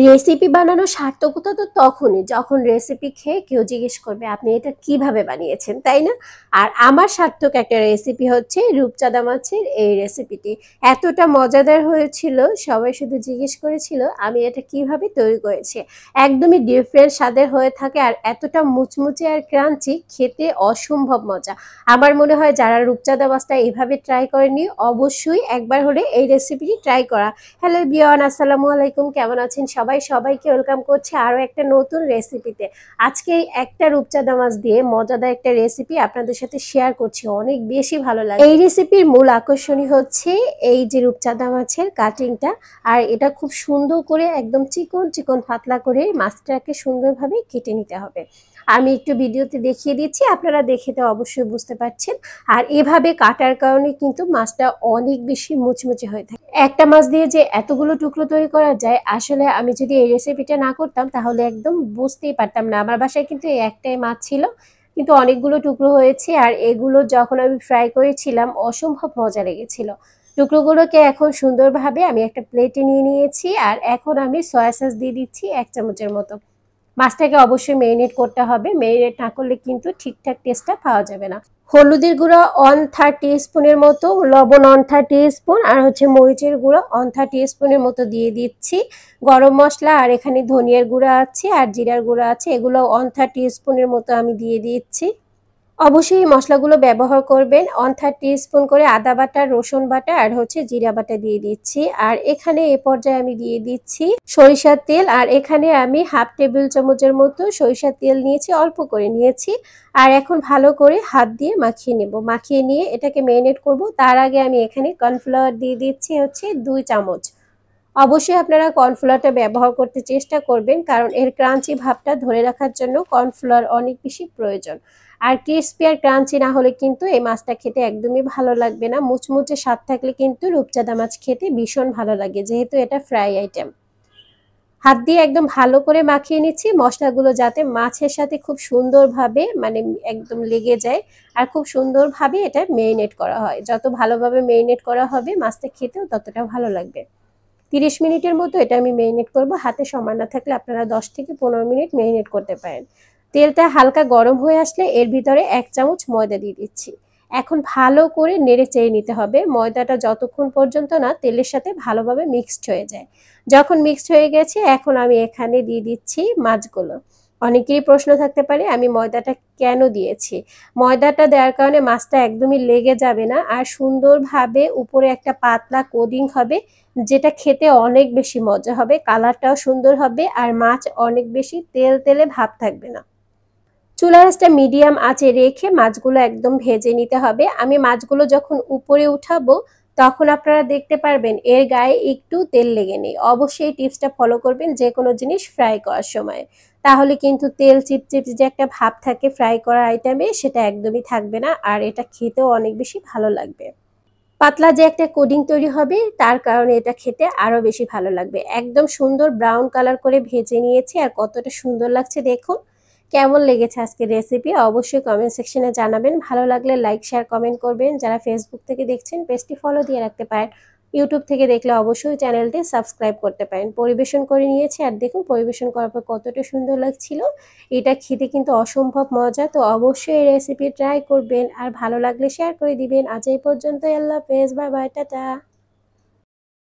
Recipe বানানোর সার্থকতা তো তখনই যখন রেসিপি খেয়ে কেউ জিজ্ঞেস করবে আপনি এটা কিভাবে বানিয়েছেন, তাই না? আর আমার সার্থক একটা রেসিপি হচ্ছে রূপচাঁদা মাছের এই রেসিপিটি। এতটা মজাদার হয়েছিল, সবাই শুধু জিজ্ঞেস করেছিল আমি এটা কিভাবে তৈরি করেছি। একদমই ডিফারেন্ট স্বাদের হয়ে থাকে আর এতটা মুচমুচে আর ক্রাঞ্চি, খেতে অসম্ভব মজা। আমার মনে হয় যারা রূপচাঁদা মাছটা এইভাবে ট্রাই করেনি অবশ্যই একবার হলে এই রেসিপিটি ট্রাই করা। হ্যালো এভরিওয়ান, আসসালামু আলাইকুম, কেমন আছেন সবাইকে ওয়েলকাম করছি আরও একটা নতুন রেসিপিতে। আজকে একটা রূপচাঁদা মাছ দিয়ে মজাদার একটা রেসিপি আপনাদের সাথে শেয়ার করছি, অনেক বেশি ভালো লাগে। এই রেসিপির মূল আকর্ষণই হচ্ছে এই যে রূপচাঁদা মাছের কাটিংটা, আর এটা খুব সুন্দর করে একদম চিকন চিকন পাতলা করে মাছটাকে সুন্দরভাবে কেটে নিতে হবে। আমি একটু ভিডিওতে দেখিয়ে দিচ্ছি, আপনারা দেখে তো অবশ্যই বুঝতে পারছেন। আর এভাবে কাটার কারণে কিন্তু মাছটা অনেক বেশি মুচমুচে হয়ে থাকে। একটা মাছ দিয়ে যে এতগুলো টুকরো তৈরি করা যায়, আসলে আমি যদি এই রেসিপিটা না করতাম তাহলে একদম বুঝতেই পারতাম না। আমার বাসায় কিন্তু এই একটাই মাছ ছিল, কিন্তু অনেকগুলো টুকরো হয়েছে। আর এগুলো যখন আমি ফ্রাই করেছিলাম অসম্ভব মজা লেগেছিল। টুকরোগুলোকে এখন সুন্দরভাবে আমি একটা প্লেটে নিয়ে নিয়েছি, আর এখন আমি সয়া সস দিয়ে দিচ্ছি 1 চামচের মতো। মাছটাকে অবশ্যই মেরিনেট করতে হবে, মেরিনেট না করলে কিন্তু ঠিকঠাক টেস্টটা পাওয়া যাবে না। হলুদের গুঁড়া 1/3 টিস্পুনের মতো, লবণ 1/3 টিস্পুন, আর হচ্ছে মরিচের গুঁড়া 1/3 টিস্পুনের মতো দিয়ে দিচ্ছি। গরম মশলা আর এখানে ধনিয়ার গুঁড়া আছে আর জিরার গুঁড়া আছে, এগুলো 1/3 টিস্পুনের মতো আমি দিয়ে দিচ্ছি। অবশ্যই এই মশলাগুলো ব্যবহার করবেন। 1/3 টিস্পুন করে আদা বাটা, রসুন বাটা আর হচ্ছে জিরা বাটা দিয়ে দিচ্ছি। আর এখানে এ পর্যায়ে আমি দিয়ে দিচ্ছি সরিষার তেল, আর এখানে আমি 1/2 টেবিল চামচের মতো সরিষার তেল নিয়েছি, অল্প করে নিয়েছি। আর এখন ভালো করে হাত দিয়ে মাখিয়ে নেব। মাখিয়ে নিয়ে এটাকে ম্যারিনেট করব। তার আগে আমি এখানে কর্নফ্লাওয়ার দিয়ে দিচ্ছি হচ্ছে 2 চামচ। অবশ্যই আপনারা কর্নফ্লাওয়ারটা ব্যবহার করতে চেষ্টা করবেন, কারণ এর ক্রাঞ্চি ভাবটা ধরে রাখার জন্য কর্নফ্লাওয়ার অনেক বেশি প্রয়োজন। আর ক্রিস্পি আর ক্রাঞ্চি না হলে কিন্তু এই মাছটা খেতে একদমই ভালো লাগবে না। মুচমুচে স্বাদ থাকলে কিন্তু রূপচাঁদা মাছ খেতে ভীষণ ভালো লাগে, যেহেতু এটা ফ্রাই আইটেম। হাত দিয়ে একদম ভালো করে মাখিয়ে নিচ্ছি মশলাগুলো, যাতে মাছের সাথে খুব সুন্দরভাবে মানে একদম লেগে যায়, আর খুব সুন্দরভাবে এটা মেরিনেট করা হয়। যত ভালোভাবে মেরিনেট করা হবে মাছটা খেতেও ততটা ভালো লাগবে। 30 মিনিটের মতো এটা আমি মেরিনেট করব। হাতে সময় না থাকলে আপনারা 10 থেকে 15 মিনিট মেরিনেট করতে পারেন। তেলটা হালকা গরম হয়ে আসলে এর ভিতরে 1 চামচ ময়দা দিয়ে দিচ্ছি। এখন ভালো করে নেড়ে চেড়ে নিতে হবে, ময়দাটা যতক্ষণ পর্যন্ত না তেলের সাথে ভালোভাবে মিক্সড হয়ে যায়। যখন মিক্সড হয়ে গেছে এখন আমি এখানে দিয়ে দিচ্ছি মাছগুলো। অনেকেরই প্রশ্ন থাকতে পারে আমি ময়দাটা কেন দিয়েছি। ময়দাটা দেওয়ার কারণে মাছটা একদমই লেগে যাবে না, আর সুন্দরভাবে উপরে একটা পাতলা কোটিং হবে, যেটা খেতে অনেক বেশি মজা হবে, কালারটাও সুন্দর হবে, আর মাছ অনেক বেশি তেল তেলে ভাব থাকবে না। চুলার আঁচটা মিডিয়াম আঁচে রেখে মাছগুলো একদম ভেজে নিতে হবে। আমি মাছগুলো যখন উপরে উঠাবো তখন আপনারা দেখতে পারবেন এর গায়ে একটু তেল লেগে নেই। অবশ্যই টিপসটা ফলো করবেন যে কোনো জিনিস ফ্রাই করার সময়, তাহলে কিন্তু তেল চিপচিপ যে একটা ভাব থাকে ফ্রাই করা আইটেমে, সেটা একদমই থাকবে না, আর এটা খেতেও অনেক বেশি ভালো লাগবে। পাতলা যে একটা কোডিং তৈরি হবে তার কারণে এটা খেতে আরো বেশি ভালো লাগবে। একদম সুন্দর ব্রাউন কালার করে ভেজে নিয়েছি, আর কতটা সুন্দর লাগছে দেখুন। কেমন লেগেছে আজকের রেসিপি অবশ্যই কমেন্ট সেকশনে জানাবেন। ভালো লাগলে লাইক শেয়ার কমেন্ট করবেন। যারা ফেসবুক থেকে দেখছেন পেজটি ফলো দিয়ে রাখতে পারেন। ইউটিউব থেকে দেখলে অবশ্যই চ্যানেলটি সাবস্ক্রাইব করতে পারেন। পরিবেশন করে নিয়েছি, আর দেখুন পরিবেশন করার পর কতটা সুন্দর লাগছিল। এটা খেতে কিন্তু অসম্ভব মজা, তো অবশ্যই এই রেসিপি ট্রাই করবেন, আর ভালো লাগলে শেয়ার করে দিবেন। আজ এই পর্যন্তই, আল্লাহ হাফেজ, বাই বাই, টাটা।